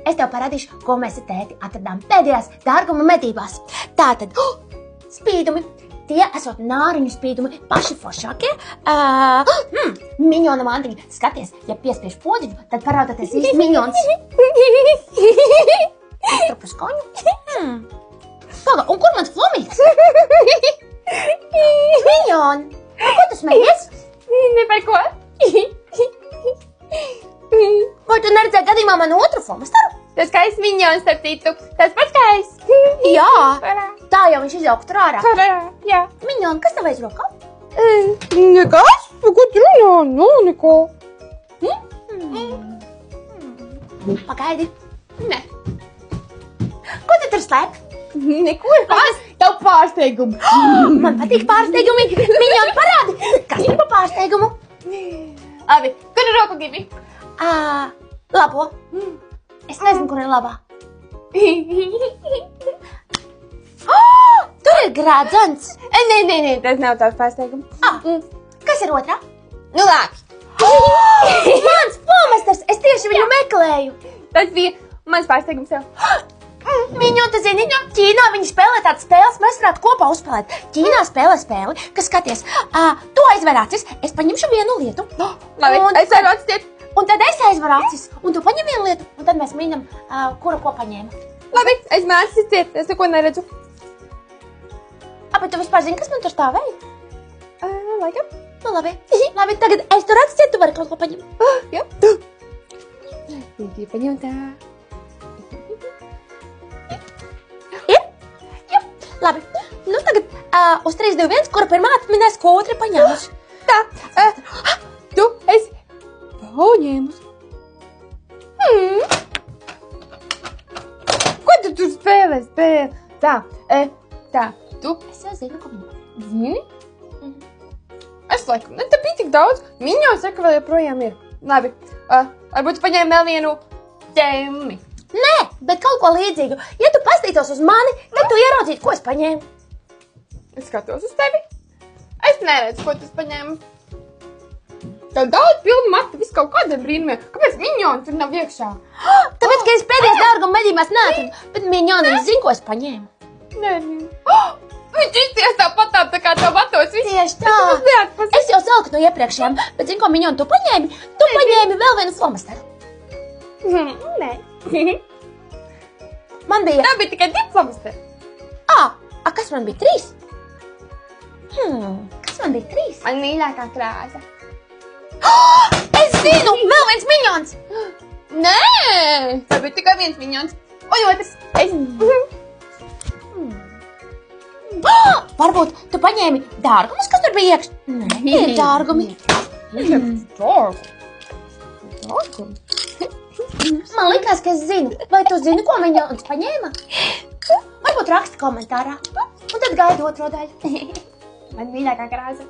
es tev parādīšu, ko mēs ar tēti atradām pēdējās dārguma medībās. Tātad, spīdumi. Tie esot nāriņu spīdumi paši foršākie. Miņona mantiņa. Skaties, ja piespiež podziņu, tad parādāties īsti miņons. Strupus koņu. Pagā, un kur mans flomīts? Miņon, ko tu smejies? Ne par ko. Vai tu neredzēji gadījumā manu otru flomastaru? Tas skaists miņons, starp citu. Tas pats skaists. Jā, tā jau viņš izjauka tur ārā. Jā. Miņon, kas tev aiz rokā? Nekas? Ko tu runā? Nu, neko. Pagaidi. Ne. Ko tu tur slēp? Neko. Tev pārsteigumu. Man patīk pārsteigumi. Miņon, parādi, kas ir pa pārsteigumu? Labi, kuru roku gribi? Labo. Es nezinu, kur ir labā. Tur ir grādzens. Nē, tas nav tavs pārsteigums. Kas ir otrā? Nu, labi. Mans flomasters, es tieši viņu meklēju. Tas bija mans pārsteigums tev. Viņu, tu zini, Ķīnā viņi spēlē tādas spēles, mēs varētu kopā uzspēlēt. Ķīnā spēlē spēli, kas skaties, tu aizver acis, es paņemšu vienu lietu. Labi, es varu atstiet. Un tad es aizveru acis, un tu paņem vienu lietu, un tad mēs mīnam, kuru ko paņēma. Labi, es mēdzu ciet, es neko neredzu. Bet tu vispār zini, kas man tur stāvēja? Laikam. Nu, labi. Labi, tagad es tur acis ciet, tu vari kaut ko paņemt. Jā. Viņi paņem tā. Labi, nu tagad uz 3, 2, 1, kura pirmā atminēs, ko otri paņēmuši. Tā, tu esi paņēmusi. Ko tu tur spēlē? Tā, tu. Es jau zinu, ko viņa. Zini? Es laikam, te bija tik daudz. Miņo saka, vēl joprojām ir. Labi, varbūt tu paņēmi vēl vienu ķemmi. Nē, bet kaut ko līdzīgu. Ja tu pastītos uz mani, tad tu ieraudzītu, ko es paņēmu. Es skatos uz tevi. Es neredzu, ko tu paņēmi. Tev daudz pilnu matu, visu kaut kādiem brīnumiem. Kāpēc miņoni tur nav iekšā? Tāpēc, ka es pēdējās dārguma medībās neatradu, bet miņoni zinu, ko es paņēmu. Nē. Viņš izties tāpat tā kā tev matos. Tieši tā. Es jau salku no iepriekšējām, bet zinu, ko miņoni tu paņēmi? Tu paņēmi vēl vienu flomasteru. Nē. Man bija... Tev bija tikai 2 flomasteri. Kas man bija 3? Kas man bija 3? Man mīļākā krāsa. Es zinu! Vēl viens miņons! Nē! Tev bija tikai viens miņons. Un otrs. Varbūt tu paņēmi dārgumus, kas tur bija iekšā? Nē, ir dārgumi. Dārgumi? Man likās, ka es zinu. Vai tu zini, ko miņons paņēma? Varbūt raksti komentārā. Un tad gaidi otro daļu. Man mīļākā krāsa.